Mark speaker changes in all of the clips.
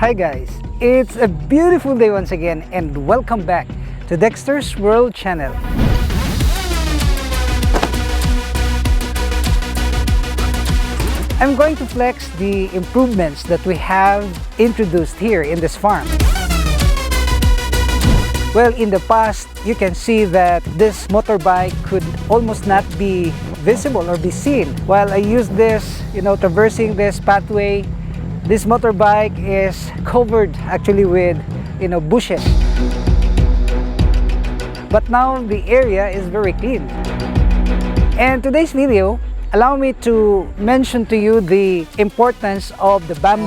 Speaker 1: Hi guys, it's a beautiful day once again and welcome back to Dexter's World channel. I'm going to flex the improvements that we have introduced here in this farm. Well, in the past, you can see that this motorbike could almost not be visible or be seen. While I use this, traversing this pathway, this motorbike is covered actually with, bushes. But now the area is very clean. And today's video, allow me to mention to you the importance of the bamboo.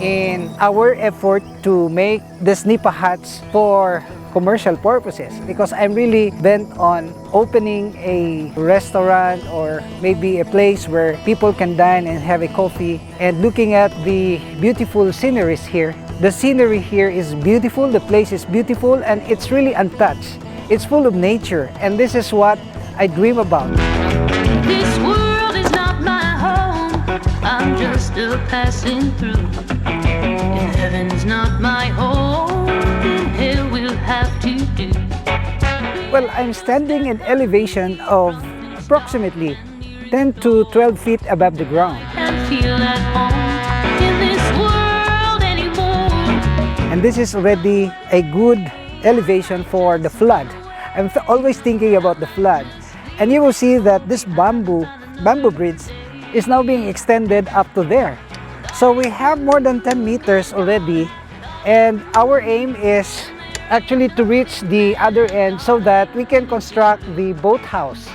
Speaker 1: In our effort to make the nipa huts for commercial purposes, because I'm really bent on opening a restaurant or maybe a place where people can dine and have a coffee, and looking at the beautiful sceneries here. The scenery here is beautiful, the place is beautiful, and it's really untouched. It's full of nature, and this is what I dream about.
Speaker 2: This world is not my home, I'm just a passing through. If heaven's not my home, then hell will have to do.
Speaker 1: Well, I'm standing in elevation of approximately 10 to 12 feet above the ground.
Speaker 2: Can't feel at home in this world anymore.
Speaker 1: And this is already a good elevation for the flood. I'm always thinking about the flood. And you will see that this bamboo bridge is now being extended up to there. So we have more than 10 meters already, and our aim is actually to reach the other end so that we can construct the boathouse.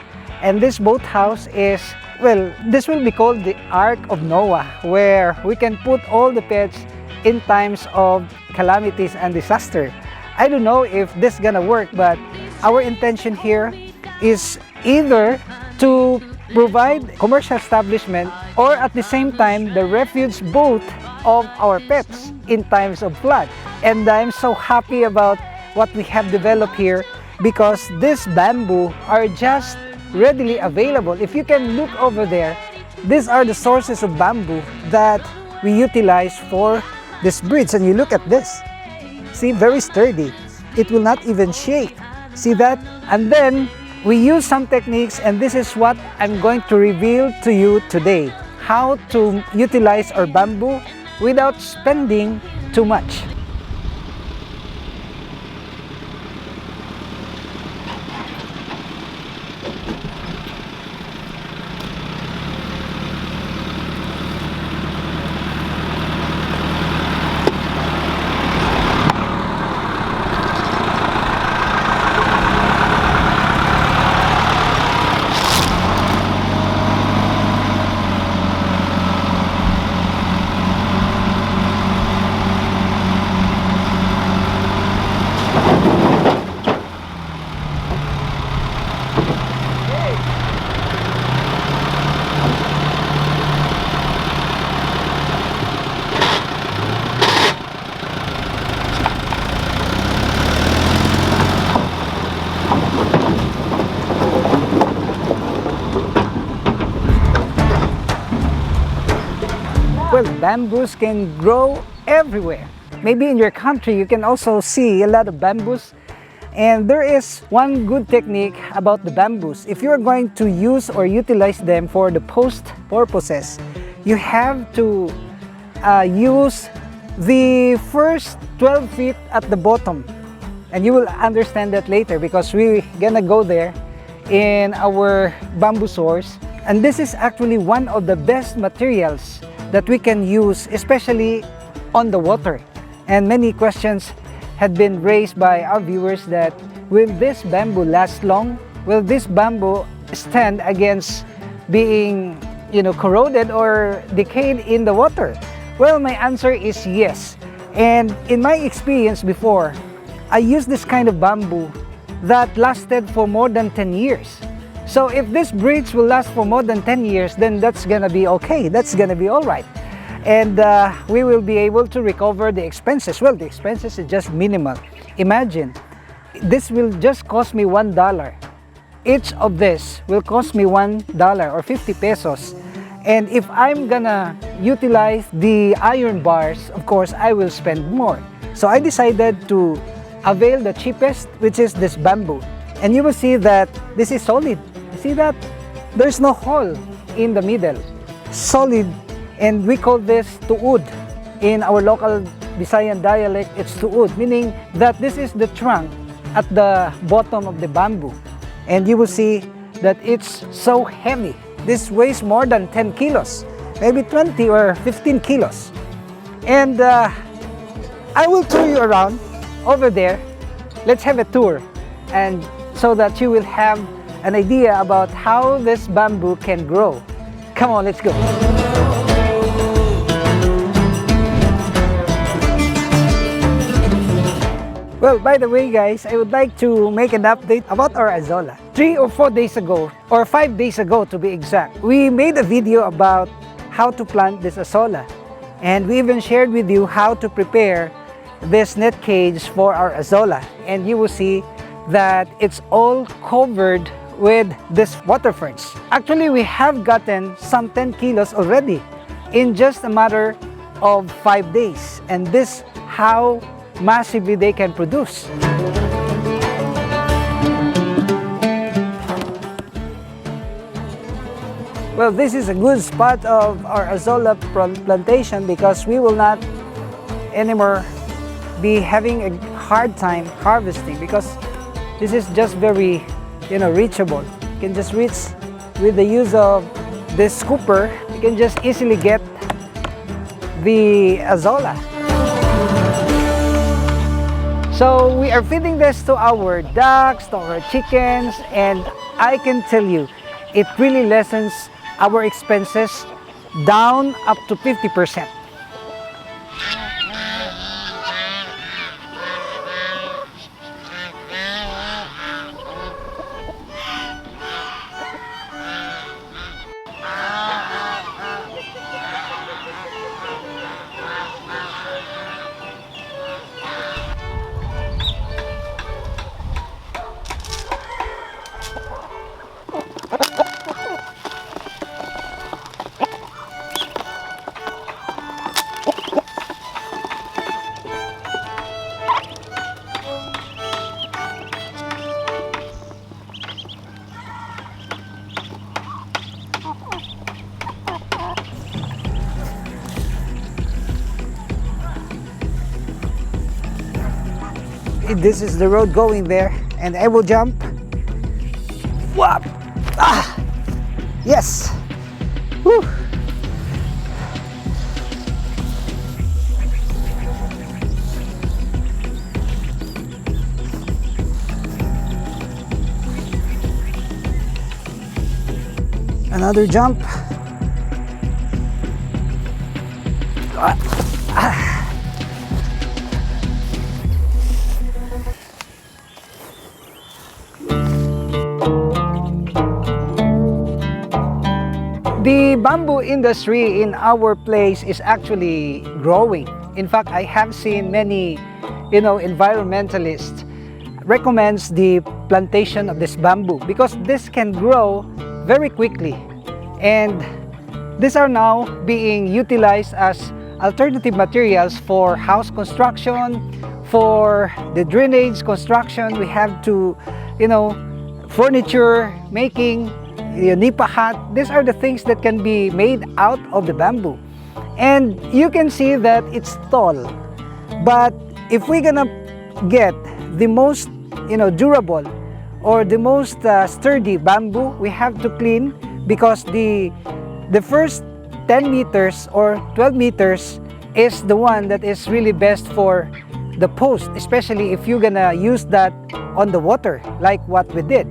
Speaker 1: And this boathouse is, well, this will be called the Ark of Noah, where we can put all the pets in times of calamities and disaster. I don't know if this is gonna work, but our intention here is either to provide commercial establishment or at the same time the refuge boat of our pets in times of flood. And I'm so happy about what we have developed here, because this bamboo are just readily available. If you can look over there, these are the sources of bamboo that we utilize for this bridge. And you look at this, see, very sturdy. It will not even shake. See that? And then we use some techniques, and this is what I'm going to reveal to you today. How to utilize our bamboo without spending too much. Well, bamboos can grow everywhere. Maybe in your country you can also see a lot of bamboos. And there is one good technique about the bamboos. If you're going to use or utilize them for the post purposes, you have to use the first 12 feet at the bottom. And you will understand that later, because we're gonna go there in our bamboo source. And this is actually one of the best materials that we can use, especially on the water. And many questions had been raised by our viewers that, will this bamboo last long? Will this bamboo stand against being, corroded or decayed in the water? Well, my answer is yes. And in my experience before, I used this kind of bamboo that lasted for more than 10 years. So if this bridge will last for more than 10 years, then that's gonna be okay. That's gonna be all right. And we will be able to recover the expenses. Well, the expenses is just minimal. Imagine, this will just cost me $1. each of this will cost me $1 or 50 pesos. And if I'm gonna utilize the iron bars, of course, I will spend more. So I decided to avail the cheapest, which is this bamboo. And you will see that this is solid. You see that? There's no hole in the middle. Solid, and we call this tuud. In our local Visayan dialect, it's tuud, meaning that this is the trunk at the bottom of the bamboo. And you will see that it's so heavy. This weighs more than 10 kilos, maybe 20 or 15 kilos. And I will tour you around over there. Let's have a tour, and so that you will have an idea about how this bamboo can grow. Come on, let's go. Well, by the way guys, I would like to make an update about our Azolla. 3 or 4 days ago, or 5 days ago to be exact, we made a video about how to plant this Azolla. And we even shared with you how to prepare this net cage for our Azolla. And you will see that it's all covered with this water ferns. Actually, we have gotten some 10 kilos already in just a matter of 5 days. And this how massively they can produce. Well, this is a good spot of our Azolla plantation because we will not anymore be having a hard time harvesting, because this is just very, reachable. You can just reach with the use of this scooper. You can just easily get the Azolla. So we are feeding this to our ducks, to our chickens, and I can tell you, it really lessens our expenses down up to 50%. This is the road going there, and I will jump. Whoop! Ah! Yes! Woo! Another jump. Ah! Ah! The bamboo industry in our place is actually growing. In fact, I have seen many, environmentalists recommends the plantation of this bamboo because this can grow very quickly. And these are now being utilized as alternative materials for house construction, for the drainage construction. We have to, furniture making, nipa hut. These are the things that can be made out of the bamboo. And you can see that it's tall. But if we're gonna get the most, durable or the most sturdy bamboo, we have to clean, because the first 10 meters or 12 meters is the one that is really best for the post, especially if you're gonna use that on the water like what we did.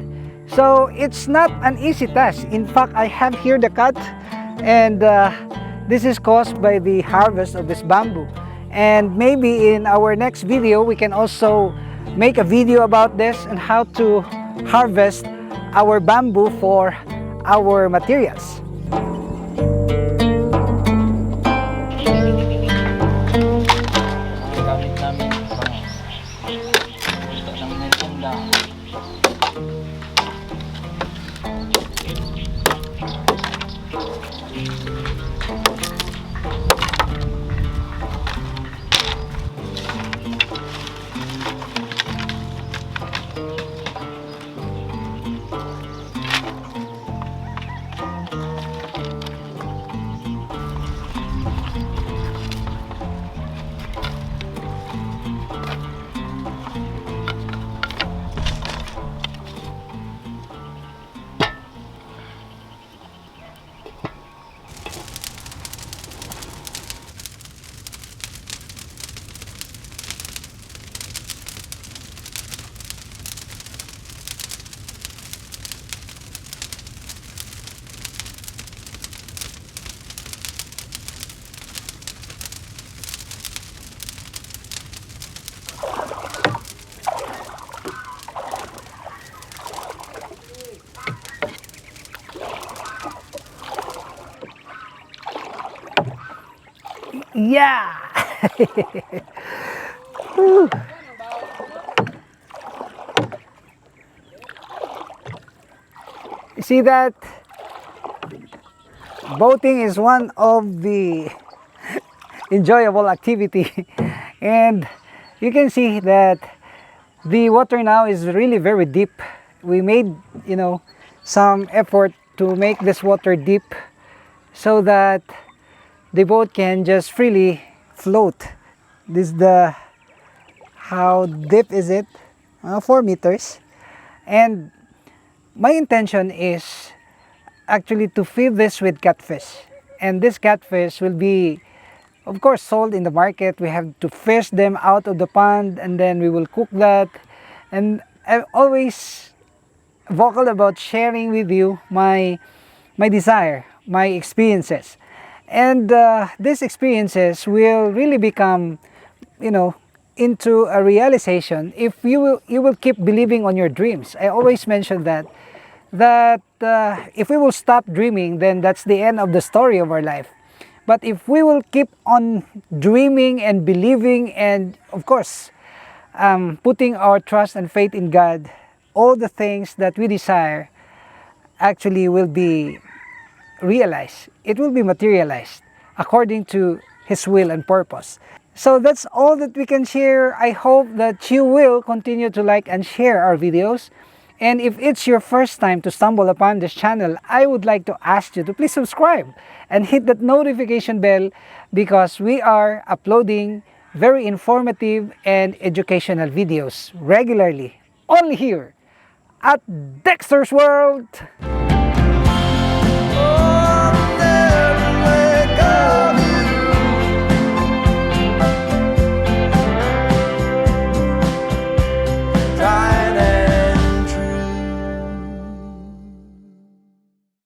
Speaker 1: So it's not an easy task. In fact, I have here the cut, and this is caused by the harvest of this bamboo. And maybe in our next video, we can also make a video about this and how to harvest our bamboo for our materials. Yeah! You see that? Boating is one of the enjoyable activity and you can see that the water now is really very deep. We made, some effort to make this water deep so that the boat can just freely float. This is the, how deep is it? 4 meters. And my intention is actually to feed this with catfish. And this catfish will be, of course, sold in the market. We have to fish them out of the pond and then we will cook that. And I'm always vocal about sharing with you my desire, my experiences. And these experiences will really become, into a realization if you will keep believing on your dreams. I always mention that if we will stop dreaming, then that's the end of the story of our life. But if we will keep on dreaming and believing and, of course, putting our trust and faith in God, all the things that we desire actually will be realized. It will be materialized according to His will and purpose. So that's all that we can share. I hope that you will continue to like and share our videos. And if it's your first time to stumble upon this channel, I would like to ask you to please subscribe and hit that notification bell because we are uploading very informative and educational videos regularly, only here at Dexter's World.